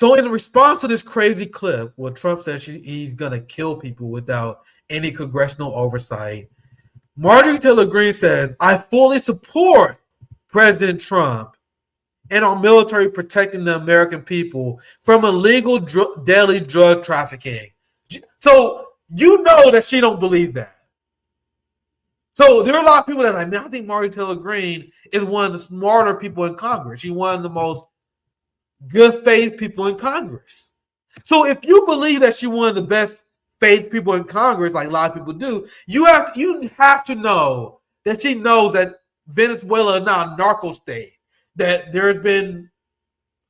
So in response to this crazy clip where Trump says he's going to kill people without any congressional oversight, Marjorie Taylor Greene says, I fully support President Trump and our military protecting the American people from illegal daily drug trafficking. So you know that she don't believe that. So there are a lot of people that are like, man, I think Marjorie Taylor Greene is one of the smarter people in Congress. She's one of the most good faith people in Congress. So if you believe that she's one of the best faith people in Congress, like a lot of people do, you have to know that she knows that Venezuela is not a narco state. That there's been,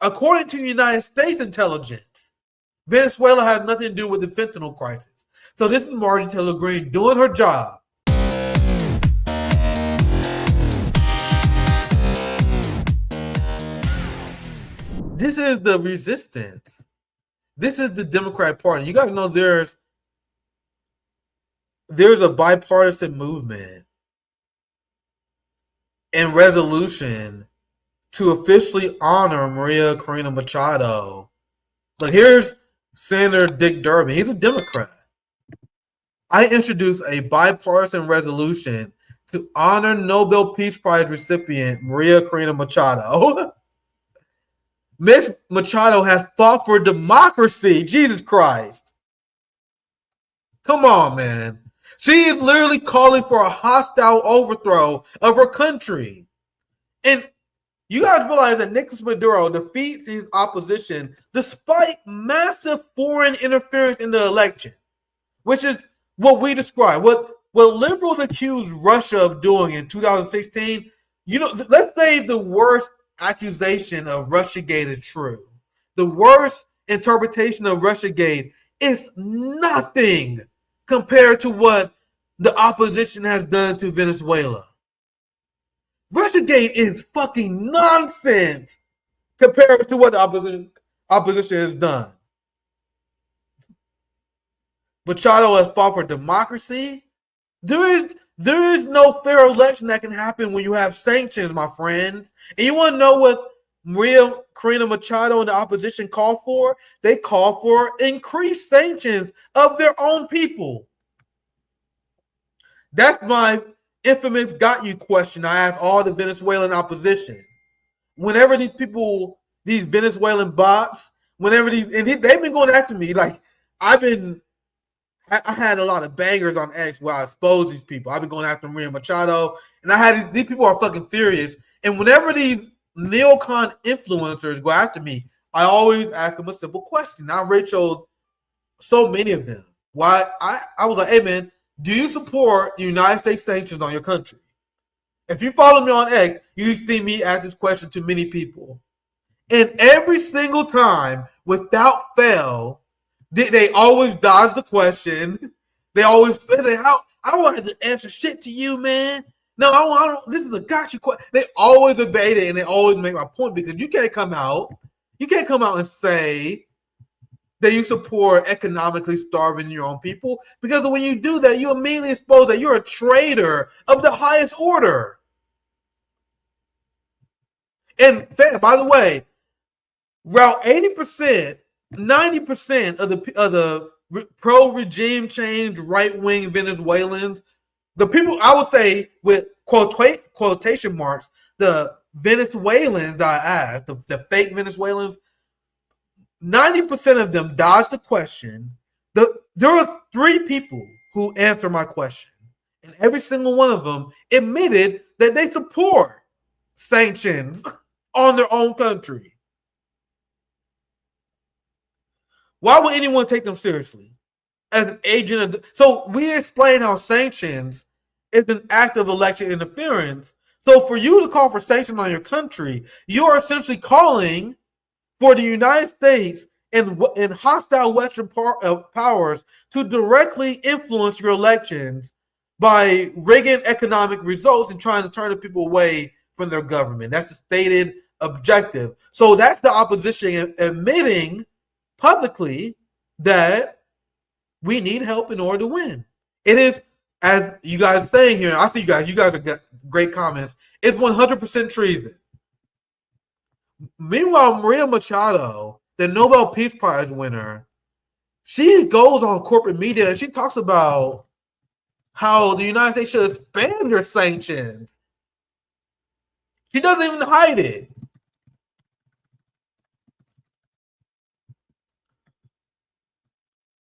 according to United States intelligence, Venezuela has nothing to do with the fentanyl crisis. So this is Marjorie Taylor Greene doing her job. This is the resistance. This is the Democratic Party. You got to know there's a bipartisan movement and resolution to officially honor Maria Corina Machado. But here's Senator Dick Durbin. He's a Democrat. I introduced a bipartisan resolution to honor Nobel Peace Prize recipient Maria Corina Machado. Miss Machado has fought for democracy. Jesus Christ. Come on, man. She is literally calling for a hostile overthrow of her country. And you guys realize that Nicolas Maduro defeats his opposition despite massive foreign interference in the election, which is what we describe. What liberals accused Russia of doing in 2016, let's say the worst accusation of Russiagate is true. The worst interpretation of Russiagate is nothing compared to what the opposition has done to Venezuela. Russiagate is fucking nonsense compared to what the opposition has done. Machado has fought for democracy. There is no fair election that can happen when you have sanctions, my friends. And you want to know what Maria Corina Machado and the opposition call for? They call for increased sanctions of their own people. That's my infamous got you question I ask all the Venezuelan opposition. Whenever these people, these Venezuelan bots, they've been going after me. Like, I had a lot of bangers on X where I exposed these people. I've been going after Maria Machado, and these people are fucking furious. And whenever these neocon influencers go after me, I always ask them a simple question. I Rachel so many of them. Why I was like, hey man, do you support the United States sanctions on your country? If you follow me on X, you see me ask this question to many people. And every single time, without fail, they always dodge the question. They always say, "How I wanted to answer shit to you, man. No, I don't. This is a gotcha question." They always evade it, and they always make my point because you can't come out and say that you support economically starving your own people, because when you do that, you immediately expose that you're a traitor of the highest order. And by the way, around 80%. 90% of the pro-regime change right-wing Venezuelans, the people I would say with quotation marks, the Venezuelans that I asked, the fake Venezuelans, 90% of them dodged the question. There were 3 people who answered my question, and every single one of them admitted that they support sanctions on their own country. Why would anyone take them seriously as an agent of? So we explain how sanctions is an act of election interference. So for you to call for sanctions on your country, you are essentially calling for the United States and hostile Western powers to directly influence your elections by rigging economic results and trying to turn the people away from their government. That's the stated objective. So that's the opposition admitting publicly that we need help in order to win. It is, as you guys saying here, I see you guys have got great comments. It's 100% treason. Meanwhile, Maria Machado, the Nobel Peace Prize winner, she goes on corporate media and she talks about how the United States should expand their sanctions. She doesn't even hide it.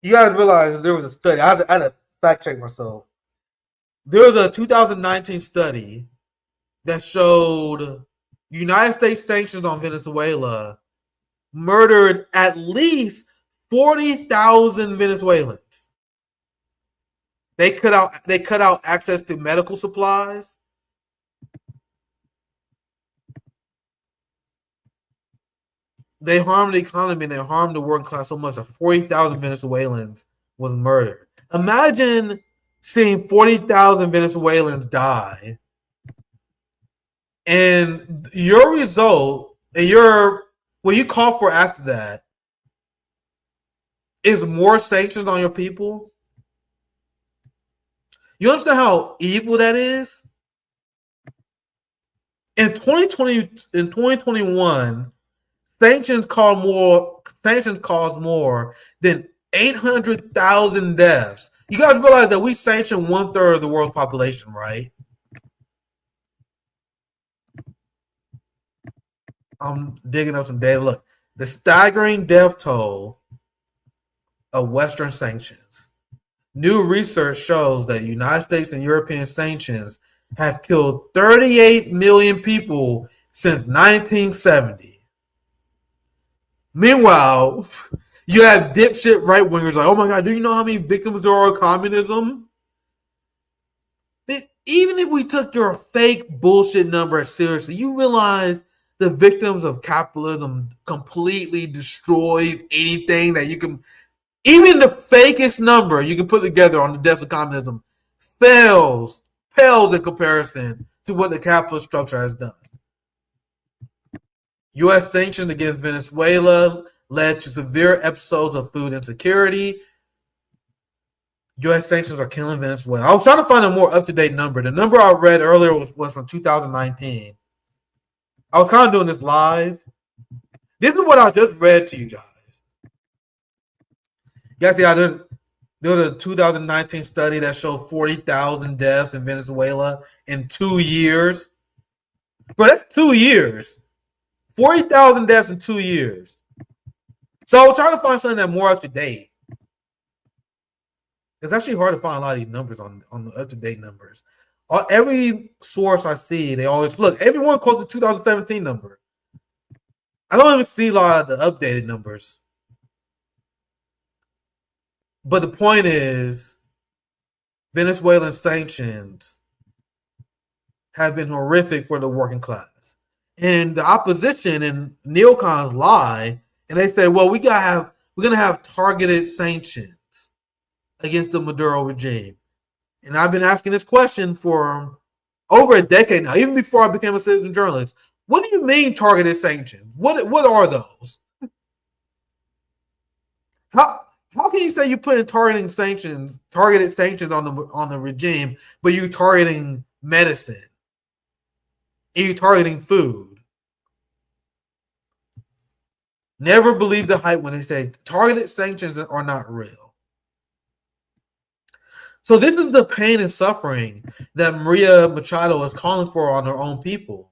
You guys realize there was a study. I had to fact check myself. There was a 2019 study that showed United States sanctions on Venezuela murdered at least 40,000 Venezuelans. They cut out access to medical supplies. They harmed the economy and they harmed the working class so much that 40,000 Venezuelans was murdered. Imagine seeing 40,000 Venezuelans die, and your result and what you call for after that is more sanctions on your people. You understand how evil that is? In 2021, sanctions caused more than 800,000 deaths. You guys realize that we sanction 1/3 of the world's population, right? I'm digging up some data. Look, the staggering death toll of Western sanctions. New research shows that United States and European sanctions have killed 38 million people since 1970. Meanwhile, you have dipshit right wingers like, oh my God, do you know how many victims there are of communism? Even if we took your fake bullshit number seriously, you realize the victims of capitalism completely destroys anything that you can. Even the fakest number you can put together on the deaths of communism pales in comparison to what the capitalist structure has done. U.S. sanctions against Venezuela led to severe episodes of food insecurity. U.S. sanctions are killing Venezuela. I was trying to find a more up-to-date number. The number I read earlier was from 2019. I was kind of doing this live. This is what I just read to you guys. Yes, yeah, there was a 2019 study that showed 40,000 deaths in Venezuela in 2 years. Bro, that's 2 years. 40,000 deaths in 2 years. So I was trying to find something that's more up to date. It's actually hard to find a lot of these numbers on the up to date numbers. Every source I see, they always look. Everyone quotes the 2017 number. I don't even see a lot of the updated numbers. But the point is, Venezuelan sanctions have been horrific for the working class. And the opposition and neocons lie, and they say, well, we're gonna have targeted sanctions against the Maduro regime. And I've been asking this question for over a decade now, even before I became a citizen journalist. What do you mean targeted sanctions? What are those? How can you say you put in targeted sanctions on the regime, but you targeting medicine? And you targeting food? Never believe the hype when they say targeted sanctions are not real. So this is the pain and suffering that Maria Machado is calling for on her own people.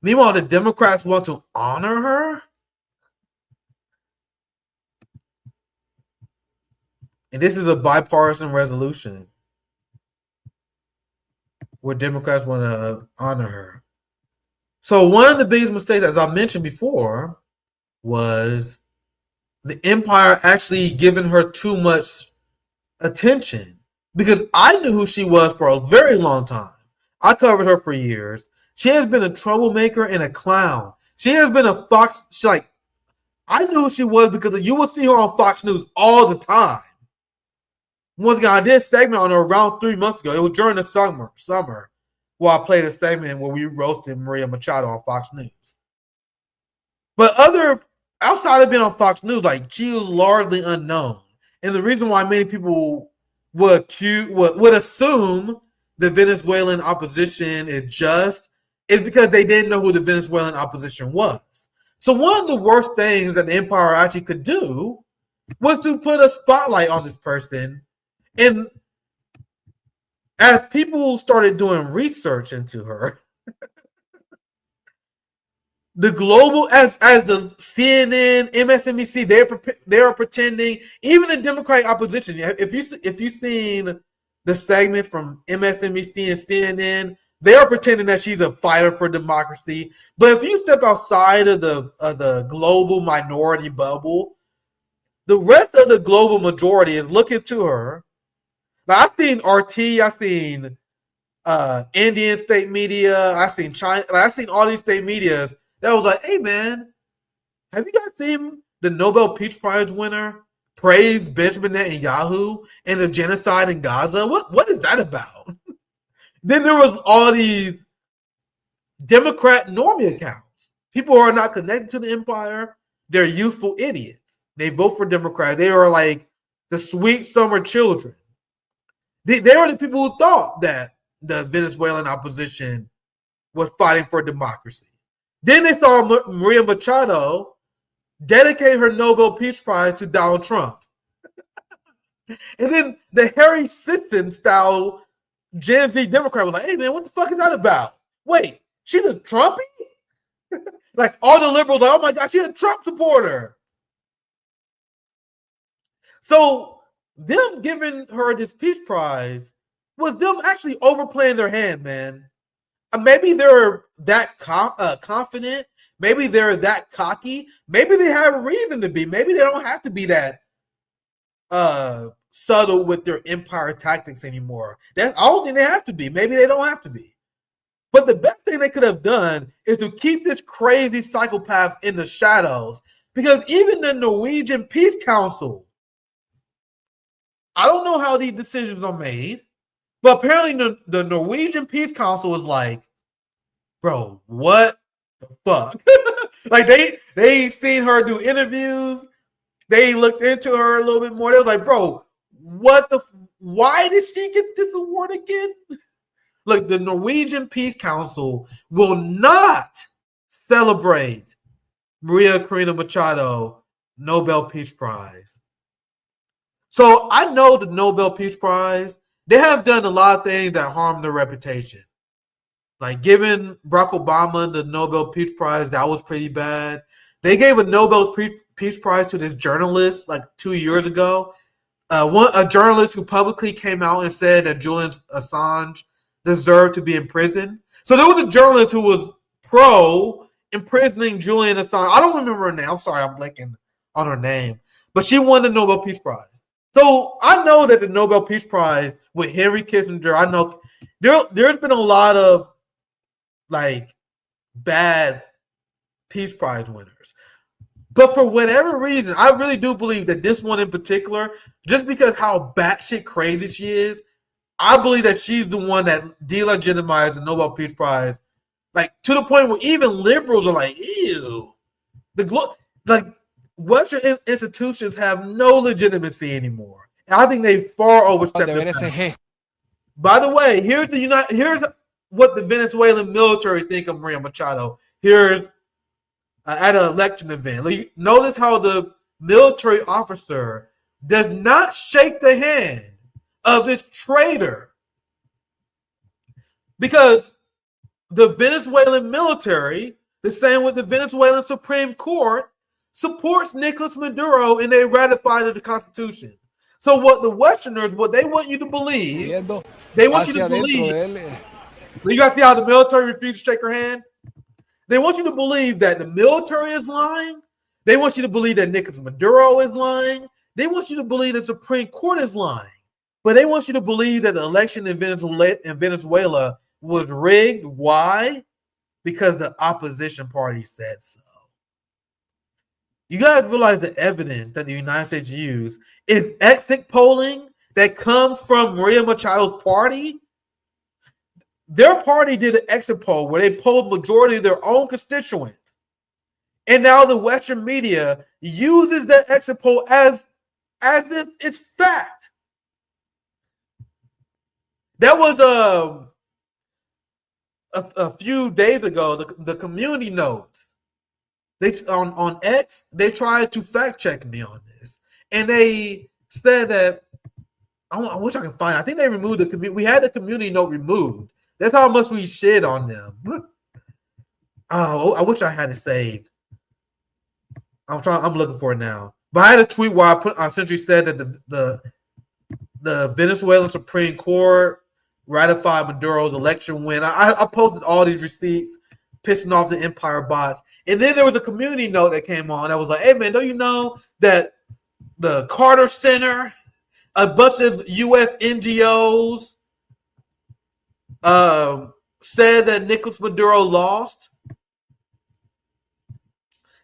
Meanwhile, the Democrats want to honor her. And this is a bipartisan resolution where Democrats want to honor her. So one of the biggest mistakes, as I mentioned before, was the empire actually giving her too much attention. Because I knew who she was for a very long time. I covered her for years. She has been a troublemaker and a clown. She has been a Fox. I knew who she was because you would see her on Fox News all the time. Once again, I did a segment on her around 3 months ago. It was during the summer where I played a segment where we roasted Maria Machado on Fox News. But outside of being on Fox News, like, she was largely unknown. And the reason why many people would assume the Venezuelan opposition is just is because they didn't know who the Venezuelan opposition was. So one of the worst things that the empire actually could do was to put a spotlight on this person. And as people started doing research into her, the global as the CNN, MSNBC, they're pretending. Even the Democratic opposition. If you've seen the segment from MSNBC and CNN, they are pretending that she's a fighter for democracy. But if you step outside of the global minority bubble, the rest of the global majority is looking to her. Now, I've seen RT, I've seen Indian state media, I've seen China, I've seen all these state medias that was like, hey man, have you guys seen the Nobel Peace Prize winner praise Benjamin Netanyahu and the genocide in Gaza? What is that about? Then there was all these Democrat normie accounts. People who are not connected to the empire, they're youthful idiots. They vote for Democrats. They are like the sweet summer children. They are the people who thought that the Venezuelan opposition was fighting for democracy. Then they saw Maria Machado dedicate her Nobel Peace Prize to Donald Trump. And then the Harry Sisson style Gen Z Democrat was like, hey man, what the fuck is that about? Wait, she's a Trumpy? Like all the liberals like, oh my God, she's a Trump supporter. So them giving her this Peace Prize was them actually overplaying their hand, man. Maybe they're that confident. Maybe they're that cocky. Maybe they have a reason to be. Maybe they don't have to be that subtle with their empire tactics anymore. I don't think they have to be. Maybe they don't have to be. But the best thing they could have done is to keep this crazy psychopath in the shadows. Because even the Norwegian Peace Council, I don't know how these decisions are made, but apparently the Norwegian Peace Council is like, bro, what the fuck? Like they seen her do interviews. They looked into her a little bit more. They was like, bro, why did she get this award again? Look, the Norwegian Peace Council will not celebrate Maria Corina Machado Nobel Peace Prize. So I know the Nobel Peace Prize, they have done a lot of things that harm their reputation. Like giving Barack Obama the Nobel Peace Prize, that was pretty bad. They gave a Nobel Peace Prize to this journalist like 2 years ago. A journalist who publicly came out and said that Julian Assange deserved to be in prison. So there was a journalist who was pro imprisoning Julian Assange. I don't remember her name. I'm sorry, I'm blanking on her name. But she won the Nobel Peace Prize. So I know that the Nobel Peace Prize with Henry Kissinger, I know there's been a lot of like bad Peace Prize winners. But for whatever reason, I really do believe that this one in particular, just because how batshit crazy she is, I believe that she's the one that delegitimized the Nobel Peace Prize, like to the point where even liberals are like, ew. Western institutions have no legitimacy anymore. And I think they far overstepped it. By the way, here's what the Venezuelan military think of Maria Machado. Here's at an election event. Notice how the military officer does not shake the hand of this traitor, because the Venezuelan military, the same with the Venezuelan Supreme Court, supports Nicolas Maduro and they ratified the Constitution. So what the Westerners, what they want you to believe, they want you to believe. You guys see how the military refused to shake her hand? They want you to believe that the military is lying. They want you to believe that Nicolas Maduro is lying. They want you to believe that the Supreme Court is lying. But they want you to believe that the election in Venezuela was rigged. Why? Because the opposition party said so. You guys realize the evidence that the United States used is exit polling that comes from Maria Machado's party. Their party did an exit poll where they polled majority of their own constituents. And now the Western media uses that exit poll as if it's fact. That was a few days ago, the community notes They on X, they tried to fact check me on this, and they said that I wish I could find. I think they removed the community. We had the community note removed. That's how much we shit on them. Oh, I wish I had it saved. I'm looking for it now. But I had a tweet where I put on Century said that the Venezuelan Supreme Court ratified Maduro's election win. I posted all these receipts, pissing off the Empire bots. And then there was a community note that came on that was like, hey man, don't you know that the Carter Center, a bunch of U.S. NGOs said that Nicolas Maduro lost?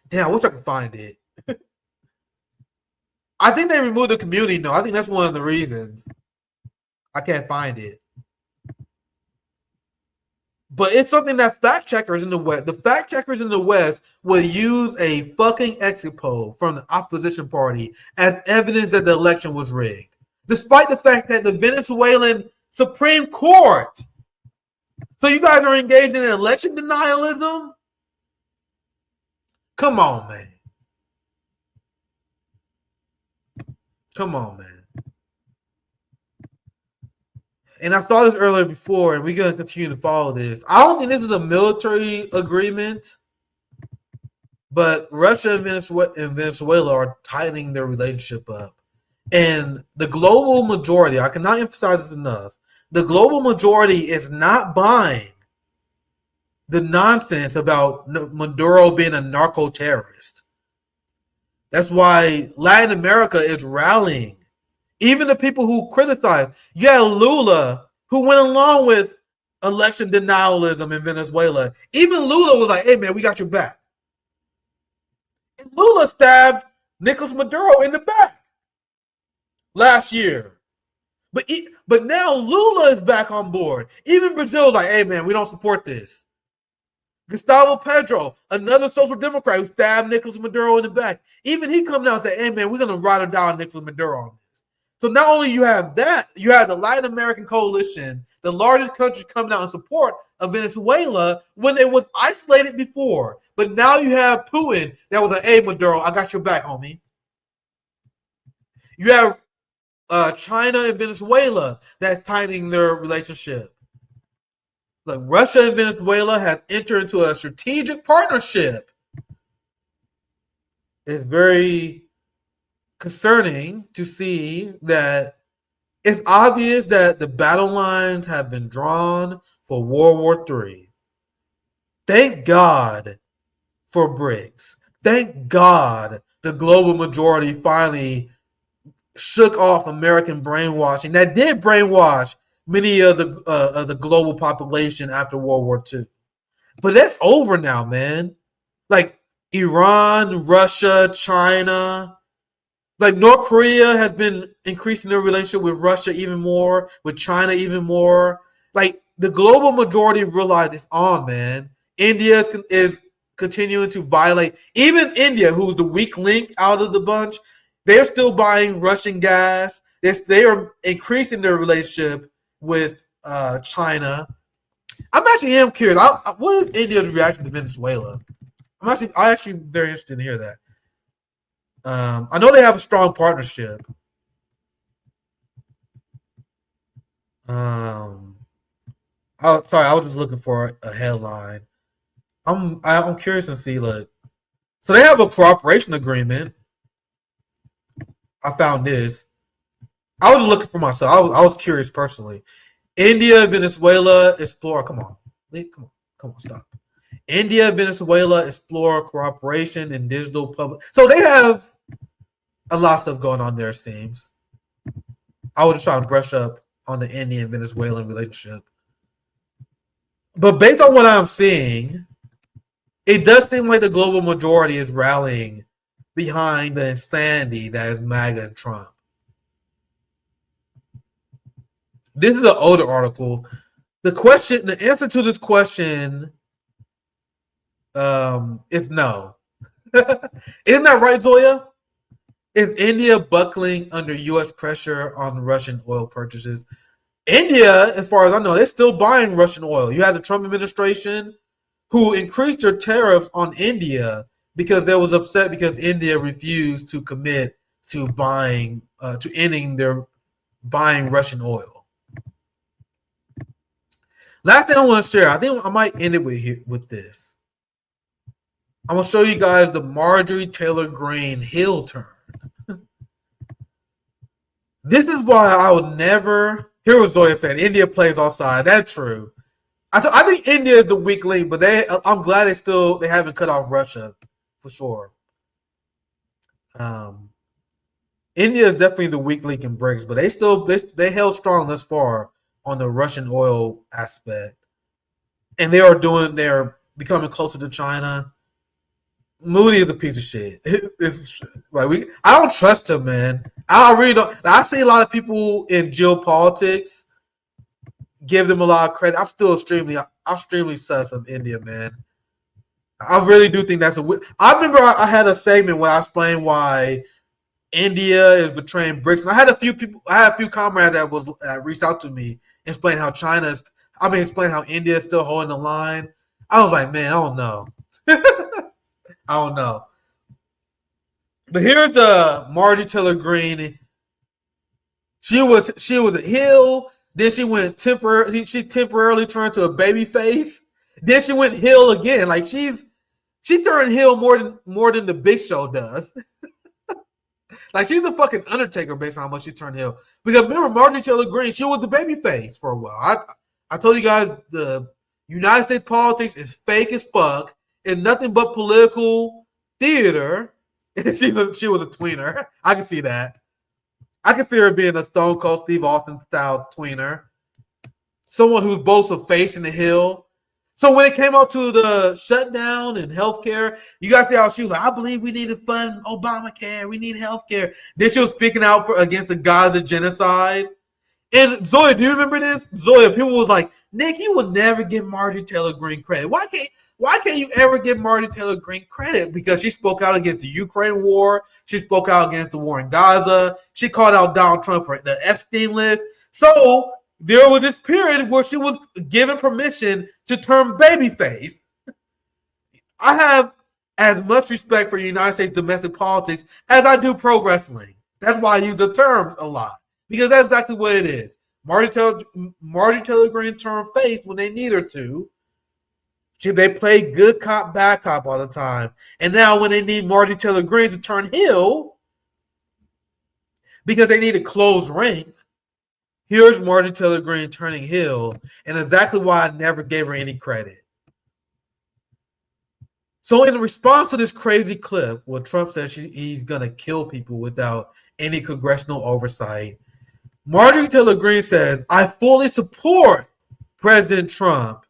Damn, I wish I could find it. I think they removed the community note. I think that's one of the reasons. I can't find it. But it's something that fact checkers in the West, the fact checkers in the West will use a fucking exit poll from the opposition party as evidence that the election was rigged. Despite the fact that the Venezuelan Supreme Court. So you guys are engaged in election denialism? Come on, man. Come on, man. And I saw this earlier before, and we're going to continue to follow this. I don't think this is a military agreement, but Russia and Venezuela are tightening their relationship up. And the global majority, I cannot emphasize this enough, the global majority is not buying the nonsense about Maduro being a narco-terrorist. That's why Latin America is rallying. Even the people who criticize. You had Lula, who went along with election denialism in Venezuela. Even Lula was like, hey, man, we got your back. And Lula stabbed Nicolas Maduro in the back last year. But now Lula is back on board. Even Brazil is like, hey, man, we don't support this. Gustavo Petro, another social democrat who stabbed Nicolas Maduro in the back. Even he come down and say, hey, man, we're going to ride or die on Nicolas Maduro on this. So not only you have that, you have the Latin American coalition, the largest countries coming out in support of Venezuela when it was isolated before. But now you have Putin that was like, hey, Maduro, I got your back, homie. You have China and Venezuela that's tightening their relationship. Like Russia and Venezuela has entered into a strategic partnership. It's very concerning to see that it's obvious that the battle lines have been drawn for World War III. Thank God for BRICS. Thank God the global majority finally shook off American brainwashing that did brainwash many of the global population after World War II. But that's over now, man. Like Iran, Russia, China, like North Korea has been increasing their relationship with Russia even more, with China even more. Like the global majority realize it's on, man. India is continuing to violate. Even India, who's the weak link out of the bunch, they're still buying Russian gas. They are increasing their relationship with China. I am curious. What is India's reaction to Venezuela? I'm actually very interested to hear that. I know they have a strong partnership. I was just looking for a headline. I'm curious to see, like, so they have a cooperation agreement. I found this. I was looking for myself. I was curious personally. India, Venezuela explore. Come on, stop. India, Venezuela explore cooperation in digital public. So they have a lot of stuff going on there. It seems. I was just trying to brush up on the Indian Venezuelan relationship, but based on what I'm seeing, it does seem like the global majority is rallying behind the insanity that is MAGA and Trump. This is an older article. The answer to this question is no. Isn't that right, Zoya? Is India buckling under U.S. pressure on Russian oil purchases? India, as far as I know, they're still buying Russian oil. You had the Trump administration who increased their tariffs on India because they was upset because India refused to commit to ending their buying Russian oil. Last thing I want to share, I think I might end it with this. I'm gonna show you guys the Marjorie Taylor Greene heel turn. This is why I would never. Here was Zoya saying India plays offside. That's true. I think India is the weak link, but I'm glad they haven't cut off Russia for sure. India is definitely the weak link in BRICS, but they held strong thus far on the Russian oil aspect, and they're becoming closer to China. Moody is a piece of shit. I don't trust him, man. I really don't. I see a lot of people in geopolitics give them a lot of credit. I'm still extremely sus of India, man. I really do think that's I remember I had a segment where I explained why India is betraying BRICS, and I had a few comrades that reached out to me and explain how explain how India is still holding the line. I was like, man, I don't know. I don't know. But here's the Marjorie Taylor Greene. She was a heel. Then she went She temporarily turned to a baby face. Then she went heel again. Like she turned heel more than the Big Show does. Like she's the fucking Undertaker based on how much she turned heel. Because remember, Marjorie Taylor Greene, she was the baby face for a while. I told you guys the United States politics is fake as fuck. It's nothing but political theater. she was a tweener. I can see that. I can see her being a Stone Cold Steve Austin style tweener. Someone who's both a face and a heel. So when it came out to the shutdown and healthcare, you guys see how she was like, I believe we need to fund Obamacare. We need healthcare. Then she was speaking out against the Gaza genocide. And Zoya, do you remember this? Zoya, people was like, Nick, you will never give Marjorie Taylor Greene credit. Why can't you ever give Marjorie Taylor Greene credit? Because she spoke out against the Ukraine war. She spoke out against the war in Gaza. She called out Donald Trump for the Epstein list. So there was this period where she was given permission to turn babyface. I have as much respect for United States domestic politics as I do pro wrestling. That's why I use the terms a lot. Because that's exactly what it is. Marjorie Taylor Greene turned face when they need her to. They play good cop, bad cop all the time. And now when they need Marjorie Taylor Greene to turn heel, because they need to close rank, here's Marjorie Taylor Greene turning heel, and exactly why I never gave her any credit. So in response to this crazy clip where Trump says he's going to kill people without any congressional oversight, Marjorie Taylor Greene says, I fully support President Trump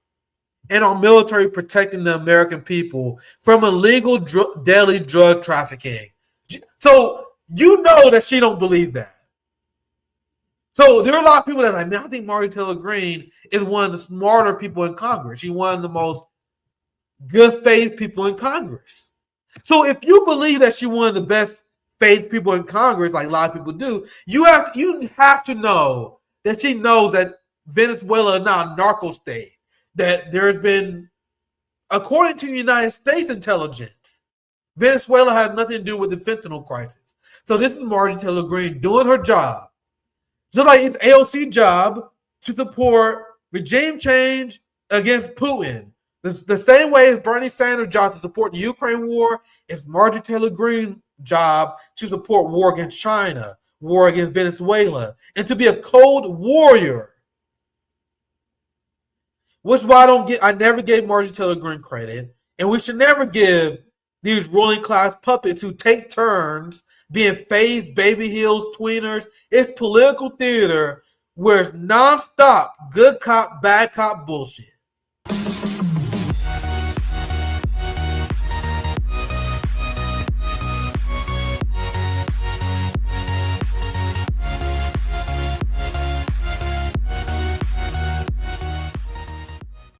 and our military protecting the American people from illegal deadly drug trafficking. So you know that she don't believe that. So there are a lot of people that are like, man, I think Marjorie Taylor Greene is one of the smarter people in Congress. She's one of the most good faith people in Congress. So if you believe that she's one of the best faith people in Congress, like a lot of people do, you have to know that she knows that Venezuela is not a narco state. That there's been, according to United States intelligence, Venezuela has nothing to do with the fentanyl crisis. So this is Marjorie Taylor Greene doing her job. Just like it's AOC's job to support regime change against Putin. The same way as Bernie Sanders' job to support the Ukraine war, it's Marjorie Taylor Greene's job to support war against China, war against Venezuela, and to be a cold warrior. Which is why I never gave Marjorie Taylor Greene credit, and we should never give these ruling class puppets who take turns being phased, baby heels, tweeners. It's political theater where it's nonstop good cop, bad cop bullshit.